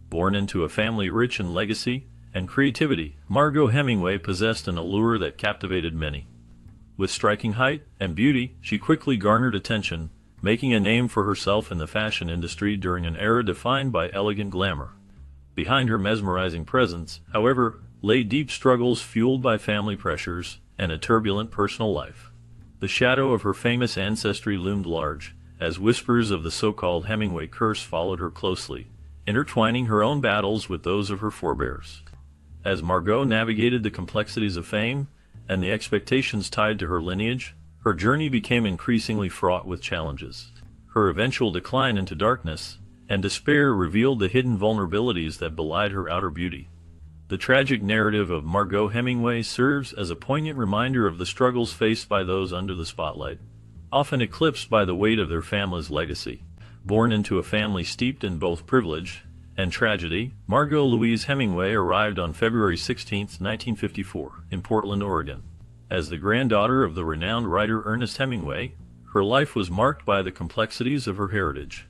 Born into a family rich in legacy and creativity, Margaux Hemingway possessed an allure that captivated many. With striking height and beauty, she quickly garnered attention, making a name for herself in the fashion industry during an era defined by elegant glamour. Behind her mesmerizing presence, however, lay deep struggles fueled by family pressures and a turbulent personal life. The shadow of her famous ancestry loomed large, as whispers of the so-called Hemingway curse followed her closely, intertwining her own battles with those of her forebears. As Margaux navigated the complexities of fame and the expectations tied to her lineage, her journey became increasingly fraught with challenges. Her eventual decline into darkness and despair revealed the hidden vulnerabilities that belied her outer beauty. The tragic narrative of Margaux Hemingway serves as a poignant reminder of the struggles faced by those under the spotlight, often eclipsed by the weight of their family's legacy. Born into a family steeped in both privilege and tragedy, Margaux Louise Hemingway arrived on February 16, 1954, in Portland, Oregon. As the granddaughter of the renowned writer Ernest Hemingway, her life was marked by the complexities of her heritage.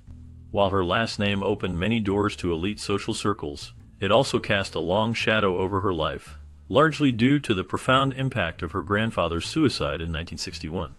While her last name opened many doors to elite social circles, it also cast a long shadow over her life, largely due to the profound impact of her grandfather's suicide in 1961.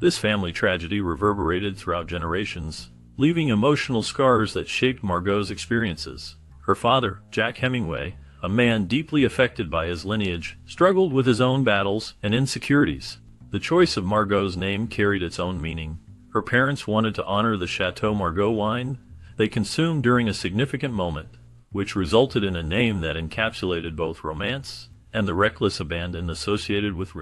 This family tragedy reverberated throughout generations, leaving emotional scars that shaped Margaux's experiences. Her father, Jack Hemingway, a man deeply affected by his lineage, struggled with his own battles and insecurities. The choice of Margaux's name carried its own meaning. Her parents wanted to honor the Chateau Margaux wine they consumed during a significant moment, which resulted in a name that encapsulated both romance and the reckless abandon associated with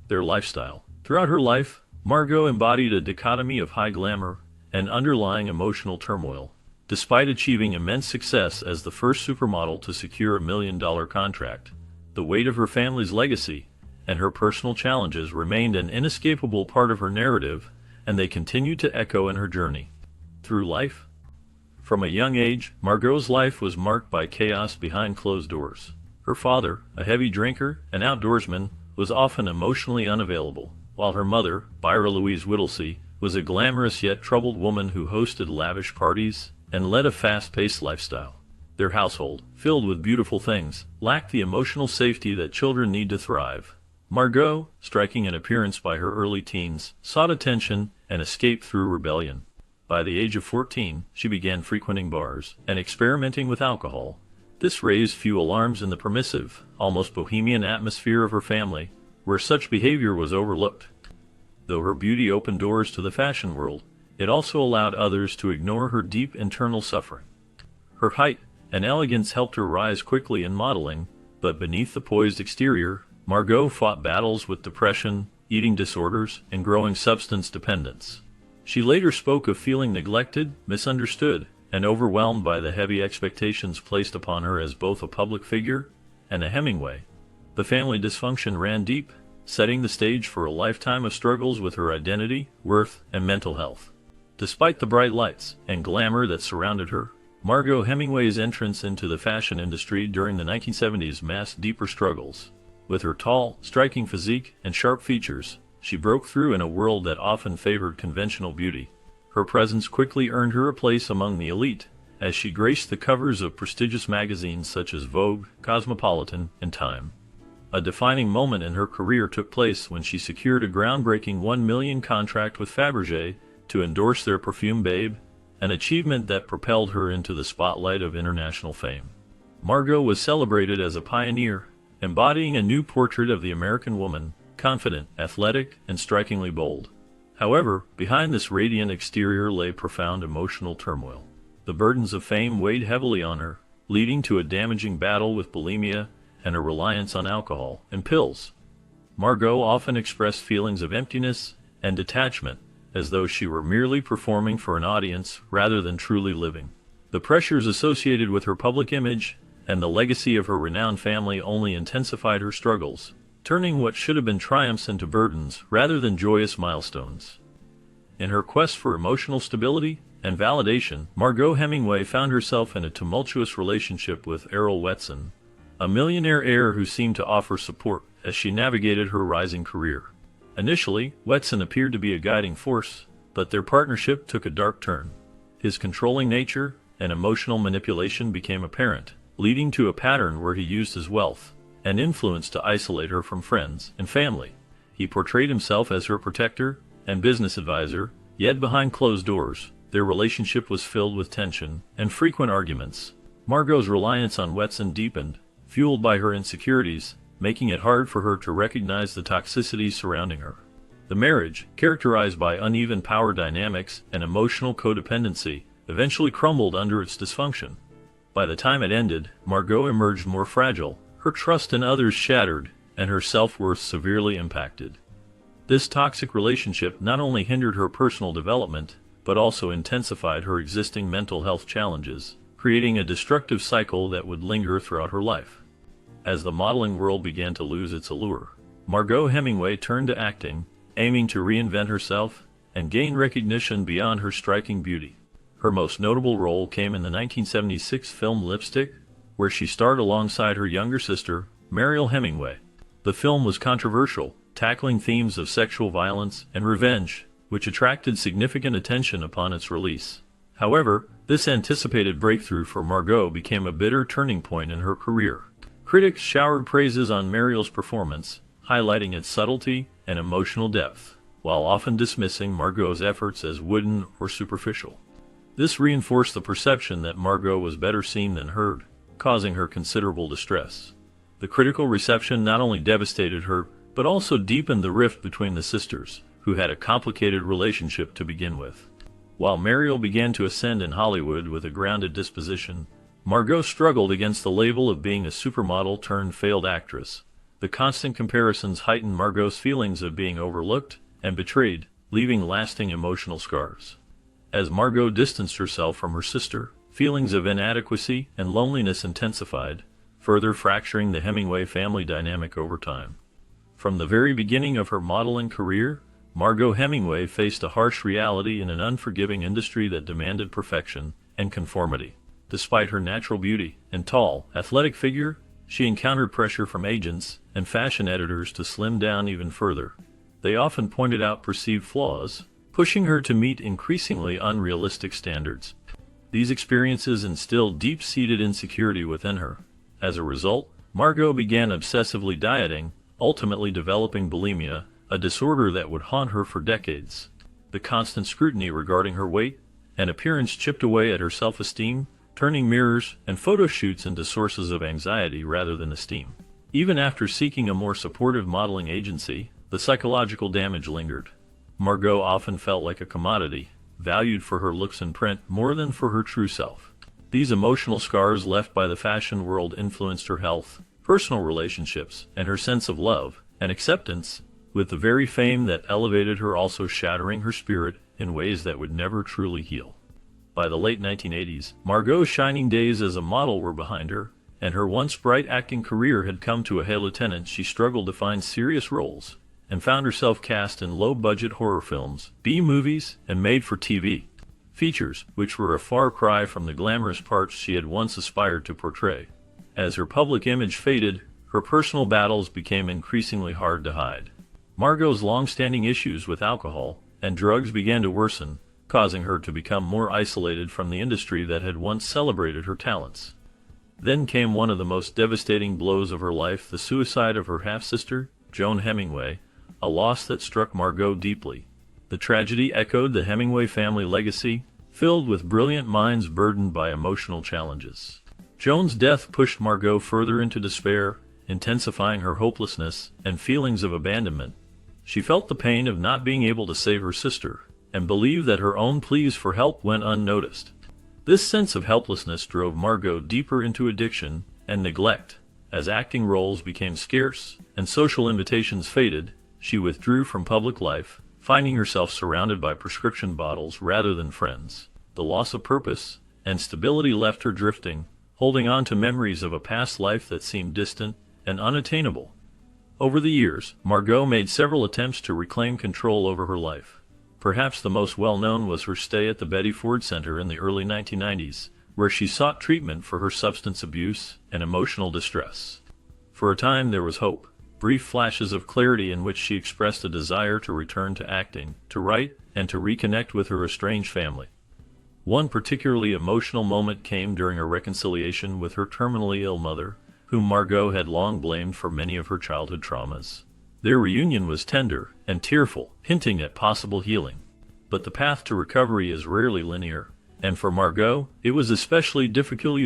their lifestyle. Throughout her life, Margaux embodied a dichotomy of high glamour and underlying emotional turmoil. Despite achieving immense success as the first supermodel to secure $1 million contract, the weight of her family's legacy and her personal challenges remained an inescapable part of her narrative, and they continued to echo in her journey through life. From a young age, Margaux's life was marked by chaos behind closed doors. Her father, a heavy drinker and outdoorsman, was often emotionally unavailable, while her mother, Byra Louise Whittlesey, was a glamorous yet troubled woman who hosted lavish parties and led a fast-paced lifestyle. Their household, filled with beautiful things, lacked the emotional safety that children need to thrive. Margaux, striking an appearance by her early teens, sought attention and escape through rebellion. By the age of 14, she began frequenting bars and experimenting with alcohol. This raised few alarms in the permissive, almost bohemian atmosphere of her family, where such behavior was overlooked. Though her beauty opened doors to the fashion world, it also allowed others to ignore her deep internal suffering. Her height and elegance helped her rise quickly in modeling, but beneath the poised exterior, Margaux fought battles with depression, eating disorders, and growing substance dependence. She later spoke of feeling neglected, misunderstood, and overwhelmed by the heavy expectations placed upon her as both a public figure and a Hemingway. The family dysfunction ran deep, setting the stage for a lifetime of struggles with her identity, worth, and mental health. Despite the bright lights and glamour that surrounded her, Margaux Hemingway's entrance into the fashion industry during the 1970s masked deeper struggles. With her tall, striking physique and sharp features, she broke through in a world that often favored conventional beauty. Her presence quickly earned her a place among the elite, as she graced the covers of prestigious magazines such as Vogue, Cosmopolitan, and Time. A defining moment in her career took place when she secured a groundbreaking $1 million contract with Fabergé to endorse their perfume Babe, an achievement that propelled her into the spotlight of international fame. Margaux was celebrated as a pioneer, embodying a new portrait of the American woman, confident, athletic, and strikingly bold. However, behind this radiant exterior lay profound emotional turmoil. The burdens of fame weighed heavily on her, leading to a damaging battle with bulimia and a reliance on alcohol and pills. Margaux often expressed feelings of emptiness and detachment, as though she were merely performing for an audience rather than truly living. The pressures associated with her public image and the legacy of her renowned family only intensified her struggles, turning what should have been triumphs into burdens rather than joyous milestones. In her quest for emotional stability and validation, Margaux Hemingway found herself in a tumultuous relationship with Errol Whetson, a millionaire heir who seemed to offer support as she navigated her rising career. Initially, Whetson appeared to be a guiding force, but their partnership took a dark turn. His controlling nature and emotional manipulation became apparent, leading to a pattern where he used his wealth and influence to isolate her from friends and family. He portrayed himself as her protector and business advisor, yet behind closed doors, their relationship was filled with tension and frequent arguments. Margaux's reliance on Whetson deepened, fueled by her insecurities, making it hard for her to recognize the toxicity surrounding her. The marriage, characterized by uneven power dynamics and emotional codependency, eventually crumbled under its dysfunction. By the time it ended, Margaux emerged more fragile, her trust in others shattered, and her self-worth severely impacted. This toxic relationship not only hindered her personal development, but also intensified her existing mental health challenges, creating a destructive cycle that would linger throughout her life. As the modeling world began to lose its allure, Margaux Hemingway turned to acting, aiming to reinvent herself and gain recognition beyond her striking beauty. Her most notable role came in the 1976 film Lipstick, where she starred alongside her younger sister, Mariel Hemingway. The film was controversial, tackling themes of sexual violence and revenge, which attracted significant attention upon its release. However, this anticipated breakthrough for Margaux became a bitter turning point in her career. Critics showered praises on Mariel's performance, highlighting its subtlety and emotional depth, while often dismissing Margaux's efforts as wooden or superficial. This reinforced the perception that Margaux was better seen than heard, causing her considerable distress. The critical reception not only devastated her, but also deepened the rift between the sisters, who had a complicated relationship to begin with. While Mariel began to ascend in Hollywood with a grounded disposition, Margaux struggled against the label of being a supermodel turned failed actress. The constant comparisons heightened Margaux's feelings of being overlooked and betrayed, leaving lasting emotional scars. As Margaux distanced herself from her sister, feelings of inadequacy and loneliness intensified, further fracturing the Hemingway family dynamic over time. From the very beginning of her modeling career, Margaux Hemingway faced a harsh reality in an unforgiving industry that demanded perfection and conformity. Despite her natural beauty and tall, athletic figure, she encountered pressure from agents and fashion editors to slim down even further. They often pointed out perceived flaws, pushing her to meet increasingly unrealistic standards. These experiences instilled deep-seated insecurity within her. As a result, Margaux began obsessively dieting, ultimately developing bulimia, a disorder that would haunt her for decades. The constant scrutiny regarding her weight and appearance chipped away at her self-esteem, turning mirrors and photo shoots into sources of anxiety rather than esteem. Even after seeking a more supportive modeling agency, the psychological damage lingered. Margaux often felt like a commodity, valued for her looks and print more than for her true self. These emotional scars left by the fashion world influenced her health, personal relationships, and her sense of love and acceptance, with the very fame that elevated her also shattering her spirit in ways that would never truly heal. By the late 1980s, Margaux's shining days as a model were behind her, and her once bright acting career had come to a halo tenant. She struggled to find serious roles, and found herself cast in low-budget horror films, B-movies, and made-for-TV features, which were a far cry from the glamorous parts she had once aspired to portray. As her public image faded, her personal battles became increasingly hard to hide. Margaux's long-standing issues with alcohol and drugs began to worsen, causing her to become more isolated from the industry that had once celebrated her talents. Then came one of the most devastating blows of her life, the suicide of her half-sister, Joan Hemingway, a loss that struck Margaux deeply. The tragedy echoed the Hemingway family legacy, filled with brilliant minds burdened by emotional challenges. Joan's death pushed Margaux further into despair, intensifying her hopelessness and feelings of abandonment. She felt the pain of not being able to save her sister, and believed that her own pleas for help went unnoticed. This sense of helplessness drove Margaux deeper into addiction and neglect. As acting roles became scarce and social invitations faded, she withdrew from public life, finding herself surrounded by prescription bottles rather than friends. The loss of purpose and stability left her drifting, holding on to memories of a past life that seemed distant and unattainable. Over the years, Margaux made several attempts to reclaim control over her life. Perhaps the most well-known was her stay at the Betty Ford Center in the early 1990s, where she sought treatment for her substance abuse and emotional distress. For a time there was hope, brief flashes of clarity in which she expressed a desire to return to acting, to write, and to reconnect with her estranged family. One particularly emotional moment came during a reconciliation with her terminally ill mother, whom Margaux had long blamed for many of her childhood traumas. Their reunion was tender and tearful, hinting at possible healing. But the path to recovery is rarely linear, and for Margaux, it was especially difficult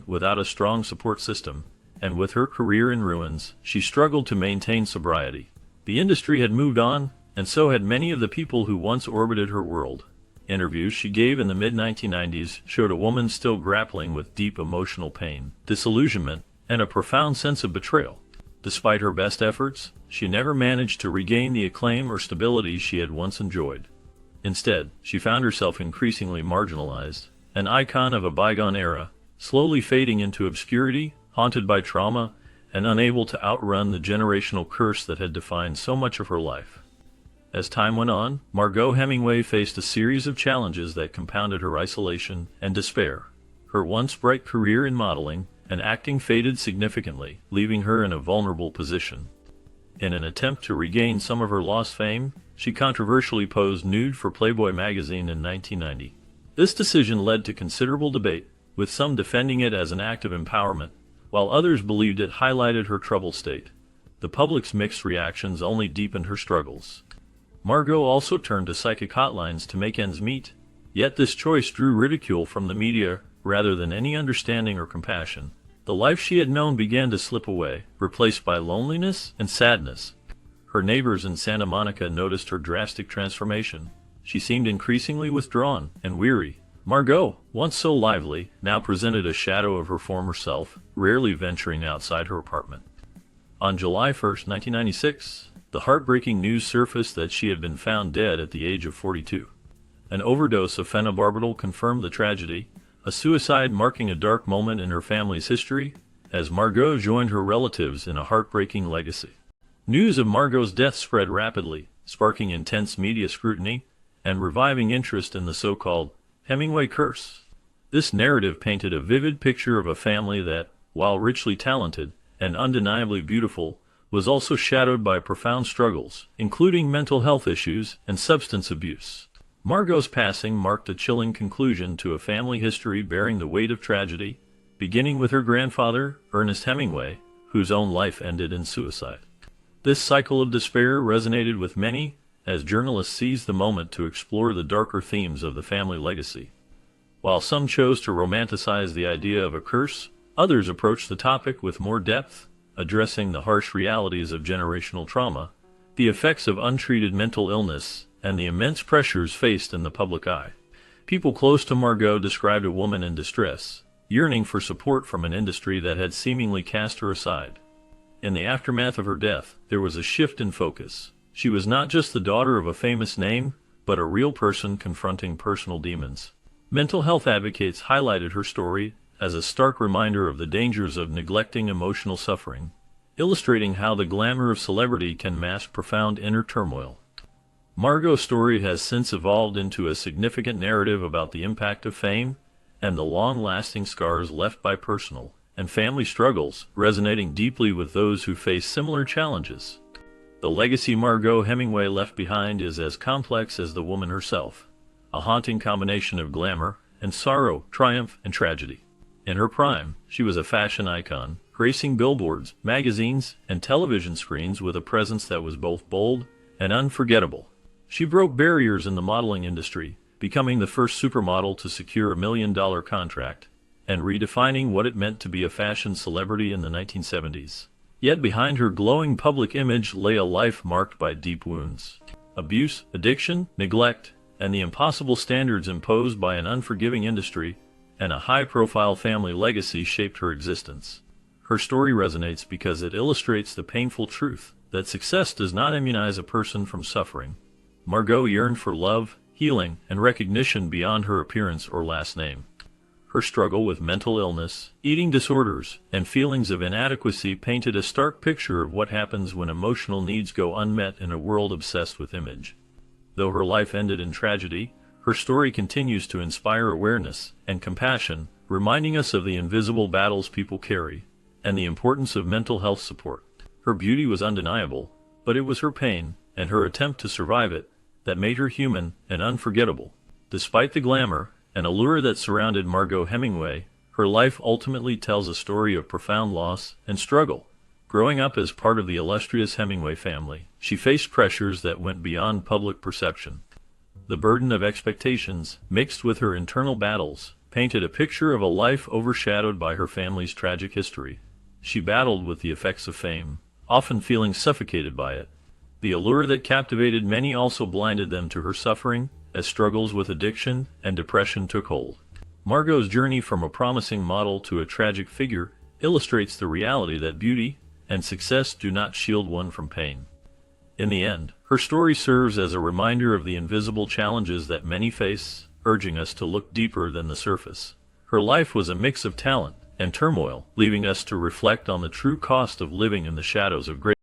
without a strong support system, and with her career in ruins, she struggled to maintain sobriety. The industry had moved on, and so had many of the people who once orbited her world. Interviews she gave in the mid-1990s showed a woman still grappling with deep emotional pain, disillusionment, and a profound sense of betrayal. Despite her best efforts, she never managed to regain the acclaim or stability she had once enjoyed. Instead, she found herself increasingly marginalized, an icon of a bygone era, slowly fading into obscurity, haunted by trauma, and unable to outrun the generational curse that had defined so much of her life. As time went on, Margaux Hemingway faced a series of challenges that compounded her isolation and despair. Her once bright career in modeling and acting faded significantly, leaving her in a vulnerable position. In an attempt to regain some of her lost fame, she controversially posed nude for Playboy magazine in 1990. This decision led to considerable debate, with some defending it as an act of empowerment, while others believed it highlighted her troubled state. The public's mixed reactions only deepened her struggles. Margaux also turned to psychic hotlines to make ends meet, yet this choice drew ridicule from the media rather than any understanding or compassion. The life she had known began to slip away, replaced by loneliness and sadness. Her neighbors in Santa Monica noticed her drastic transformation. She seemed increasingly withdrawn and weary. Margaux, once so lively, now presented a shadow of her former self, rarely venturing outside her apartment. On July 1, 1996, the heartbreaking news surfaced that she had been found dead at the age of 42. An overdose of phenobarbital confirmed the tragedy, a suicide marking a dark moment in her family's history, as Margaux joined her relatives in a heartbreaking legacy. News of Margaux's death spread rapidly, sparking intense media scrutiny and reviving interest in the so-called Hemingway curse. This narrative painted a vivid picture of a family that, while richly talented and undeniably beautiful, was also shadowed by profound struggles, including mental health issues and substance abuse. Margaux's passing marked a chilling conclusion to a family history bearing the weight of tragedy, beginning with her grandfather, Ernest Hemingway, whose own life ended in suicide. This cycle of despair resonated with many, as journalists seized the moment to explore the darker themes of the family legacy. While some chose to romanticize the idea of a curse, others approached the topic with more depth, addressing the harsh realities of generational trauma, the effects of untreated mental illness, and the immense pressures faced in the public eye. People close to Margaux described a woman in distress, yearning for support from an industry that had seemingly cast her aside. In the aftermath of her death, there was a shift in focus. She was not just the daughter of a famous name, but a real person confronting personal demons. Mental health advocates highlighted her story as a stark reminder of the dangers of neglecting emotional suffering, illustrating how the glamour of celebrity can mask profound inner turmoil. Margaux's story has since evolved into a significant narrative about the impact of fame and the long-lasting scars left by personal and family struggles, resonating deeply with those who face similar challenges. The legacy Margaux Hemingway left behind is as complex as the woman herself, a haunting combination of glamour and sorrow, triumph and tragedy. In her prime, she was a fashion icon, gracing billboards, magazines, and television screens with a presence that was both bold and unforgettable. She broke barriers in the modeling industry, becoming the first supermodel to secure a $1 million contract, and redefining what it meant to be a fashion celebrity in the 1970s. Yet behind her glowing public image lay a life marked by deep wounds. Abuse, addiction, neglect, and the impossible standards imposed by an unforgiving industry and a high-profile family legacy shaped her existence. Her story resonates because it illustrates the painful truth that success does not immunize a person from suffering. Margaux yearned for love, healing, and recognition beyond her appearance or last name. Her struggle with mental illness, eating disorders, and feelings of inadequacy painted a stark picture of what happens when emotional needs go unmet in a world obsessed with image. Though her life ended in tragedy, her story continues to inspire awareness and compassion, reminding us of the invisible battles people carry and the importance of mental health support. Her beauty was undeniable, but it was her pain and her attempt to survive it that made her human and unforgettable. Despite the glamour, an allure that surrounded Margaux Hemingway. Her life ultimately tells a story of profound loss and struggle. Growing up as part of the illustrious Hemingway family, she faced pressures that went beyond public perception. The burden of expectations, mixed with her internal battles, painted a picture of a life overshadowed by her family's tragic history. She battled with the effects of fame, often feeling suffocated by it. The allure that captivated many also blinded them to her suffering, as struggles with addiction and depression took hold. Margaux's journey from a promising model to a tragic figure illustrates the reality that beauty and success do not shield one from pain. In the end, her story serves as a reminder of the invisible challenges that many face, urging us to look deeper than the surface. Her life was a mix of talent and turmoil, leaving us to reflect on the true cost of living in the shadows of great